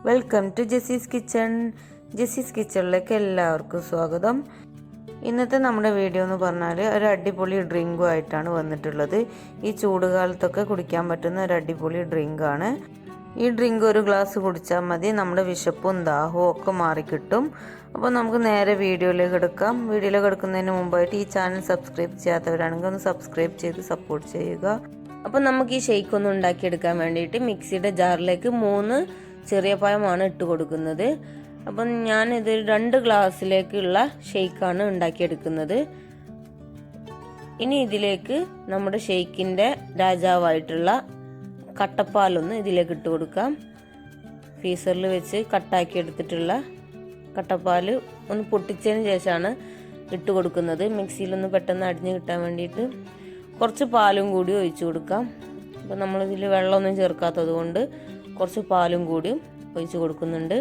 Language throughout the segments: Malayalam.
Welcome to Jessy's kitchen. Jessy's കിച്ചണിലേക്ക് എല്ലാവർക്കും സ്വാഗതം. ഇന്നത്തെ നമ്മുടെ വീഡിയോ എന്ന് പറഞ്ഞാൽ ഒരു അടിപൊളി ഡ്രിങ്കുമായിട്ടാണ് വന്നിട്ടുള്ളത്. ഈ ചൂടുകാലത്തൊക്കെ കുടിക്കാൻ പറ്റുന്ന ഒരു അടിപൊളി ഡ്രിങ്കാണ്. ഈ ഡ്രിങ്ക് ഒരു ഗ്ലാസ് കുടിച്ചാൽ മതി, നമ്മുടെ വിശപ്പും ദാഹവും ഒക്കെ മാറിക്കിട്ടും. അപ്പോൾ നമുക്ക് നേരെ വീഡിയോയിലേക്ക് എടുക്കാം. വീഡിയോയിലേക്ക് എടുക്കുന്നതിന് മുമ്പായിട്ട് ഈ ചാനൽ സബ്സ്ക്രൈബ് ചെയ്യാത്തവരാണെങ്കിൽ ഒന്ന് സബ്സ്ക്രൈബ് ചെയ്ത് സപ്പോർട്ട് ചെയ്യുക. അപ്പോൾ നമുക്ക് ഈ ഷെയ്ക്ക് ഒന്ന് ഉണ്ടാക്കിയെടുക്കാൻ വേണ്ടിയിട്ട് മിക്സിയുടെ ജാറിലേക്ക് 3 ചെറിയ പഴമാണ് ഇട്ട് കൊടുക്കുന്നത്. അപ്പം ഞാനിത് 2 ഗ്ലാസ്സിലേക്കുള്ള ഷെയ്ക്കാണ് ഉണ്ടാക്കിയെടുക്കുന്നത്. ഇനി ഇതിലേക്ക് നമ്മുടെ ഷെയ്ക്കിൻ്റെ രാജാവായിട്ടുള്ള കട്ടപ്പാലൊന്ന് ഇതിലേക്ക് ഇട്ട് കൊടുക്കാം. ഫ്രീസറിൽ വെച്ച് കട്ടാക്കി എടുത്തിട്ടുള്ള കട്ടപ്പാൽ ഒന്ന് പൊട്ടിച്ചതിന് ശേഷമാണ് ഇട്ട് കൊടുക്കുന്നത്. മിക്സിയിലൊന്ന് പെട്ടെന്ന് അടിഞ്ഞ് കിട്ടാൻ വേണ്ടിയിട്ട് കുറച്ച് പാലും കൂടി ഒഴിച്ചു കൊടുക്കാം. അപ്പോൾ നമ്മളിതിൽ വെള്ളമൊന്നും ചേർക്കാത്തത് കൊണ്ട് കുറച്ച് പാലും കൂടി ഒഴിച്ച് കൊടുക്കുന്നുണ്ട്.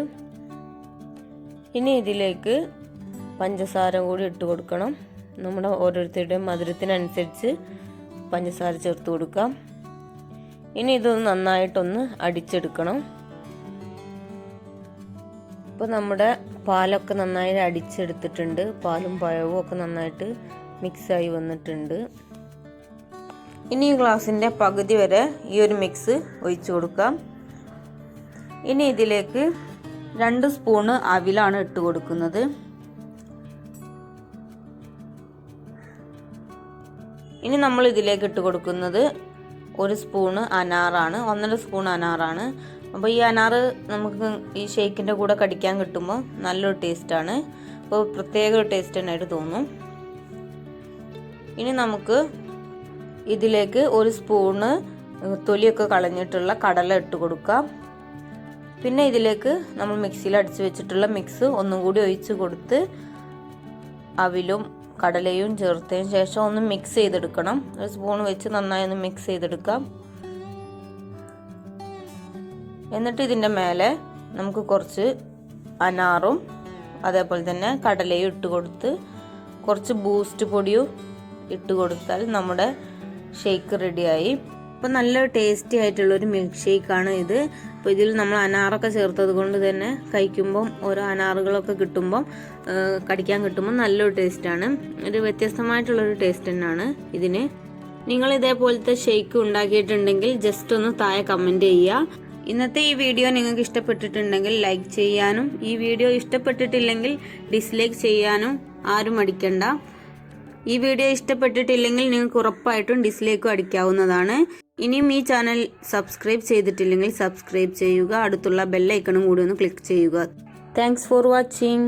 ഇനി ഇതിലേക്ക് പഞ്ചസാര കൂടി ഇട്ട് കൊടുക്കണം. നമ്മുടെ ഓരോരുത്തരുടെയും മധുരത്തിനനുസരിച്ച് പഞ്ചസാര ചേർത്ത് കൊടുക്കാം. ഇനി ഇതൊന്ന് നന്നായിട്ടൊന്ന് അടിച്ചെടുക്കണം. ഇപ്പോൾ നമ്മുടെ പാലൊക്കെ നന്നായി അടിച്ചെടുത്തിട്ടുണ്ട്. പാലും പഴവും ഒക്കെ നന്നായിട്ട് മിക്സായി വന്നിട്ടുണ്ട്. ഇനി ഈ ഗ്ലാസിൻ്റെ പകുതി വരെ ഈ ഒരു മിക്സ് ഒഴിച്ചു കൊടുക്കാം. ഇനി ഇതിലേക്ക് 2 സ്പൂണ് അവിലാണ് ഇട്ട് കൊടുക്കുന്നത്. ഇനി നമ്മൾ ഇതിലേക്ക് ഇട്ട് കൊടുക്കുന്നത് 1 സ്പൂണ് അനാറാണ്, 1.5 സ്പൂൺ അനാറാണ്. അപ്പോൾ ഈ അനാറ് നമുക്ക് ഈ ഷേക്കിൻ്റെ കൂടെ കടിക്കാൻ കിട്ടുമ്പോൾ നല്ലൊരു ടേസ്റ്റാണ്. അപ്പോൾ പ്രത്യേക ഒരു ടേസ്റ്റ് തന്നെയായിട്ട് തോന്നും. ഇനി നമുക്ക് ഇതിലേക്ക് 1 സ്പൂണ് തൊലിയൊക്കെ കളഞ്ഞിട്ടുള്ള കടല ഇട്ട് കൊടുക്കാം. പിന്നെ ഇതിലേക്ക് നമ്മൾ മിക്സിയിൽ അടിച്ച് വെച്ചിട്ടുള്ള മിക്സ് ഒന്നും കൂടി ഒഴിച്ച് കൊടുത്ത് അവിലും കടലയും ചേർത്തതിന് ശേഷം ഒന്ന് മിക്സ് ചെയ്തെടുക്കണം. 1 സ്പൂൺ വെച്ച് നന്നായി ഒന്ന് മിക്സ് ചെയ്തെടുക്കാം. എന്നിട്ട് ഇതിൻ്റെ മേലെ നമുക്ക് കുറച്ച് അനാറും അതേപോലെ തന്നെ കടലയും ഇട്ട് കൊടുത്ത് കുറച്ച് ബൂസ്റ്റ് പൊടിയും ഇട്ട് കൊടുത്താൽ നമ്മുടെ ഷേക്ക് റെഡിയായി. അപ്പോൾ നല്ല ടേസ്റ്റി ആയിട്ടുള്ളൊരു മിൽക്ക് ഷേക്കാണ് ഇത്. അപ്പോൾ ഇതിൽ നമ്മൾ അനാറൊക്കെ ചേർത്തത് കൊണ്ട് തന്നെ കഴിക്കുമ്പം ഓരോ അനാറുകളൊക്കെ കിട്ടുമ്പം കടിക്കാൻ കിട്ടുമ്പോൾ നല്ലൊരു ടേസ്റ്റാണ്. ഒരു വ്യത്യസ്തമായിട്ടുള്ളൊരു ടേസ്റ്റ് തന്നെയാണ് ഇതിന്. നിങ്ങൾ ഇതേപോലത്തെ ഷേക്ക് ഉണ്ടാക്കിയിട്ടുണ്ടെങ്കിൽ ജസ്റ്റ് ഒന്ന് താഴെ കമൻറ്റ് ചെയ്യുക. ഇന്നത്തെ ഈ വീഡിയോ നിങ്ങൾക്ക് ഇഷ്ടപ്പെട്ടിട്ടുണ്ടെങ്കിൽ ലൈക്ക് ചെയ്യാനും ഈ വീഡിയോ ഇഷ്ടപ്പെട്ടിട്ടില്ലെങ്കിൽ ഡിസ്ലൈക്ക് ചെയ്യാനും ആരും മടിക്കണ്ട. ഈ വീഡിയോ ഇഷ്ടപ്പെട്ടിട്ടില്ലെങ്കിൽ നിങ്ങൾക്ക് ഉറപ്പായിട്ടും ഡിസ്ലൈക്കും അടിക്കാവുന്നതാണ്. ഇനിയും ഈ ചാനൽ സബ്സ്ക്രൈബ് ചെയ്തിട്ടില്ലെങ്കിൽ സബ്സ്ക്രൈബ് ചെയ്യുക. അടുത്തുള്ള ബെൽ ഐക്കണും കൂടി ഒന്ന് ക്ലിക്ക് ചെയ്യുക. Thanks for watching.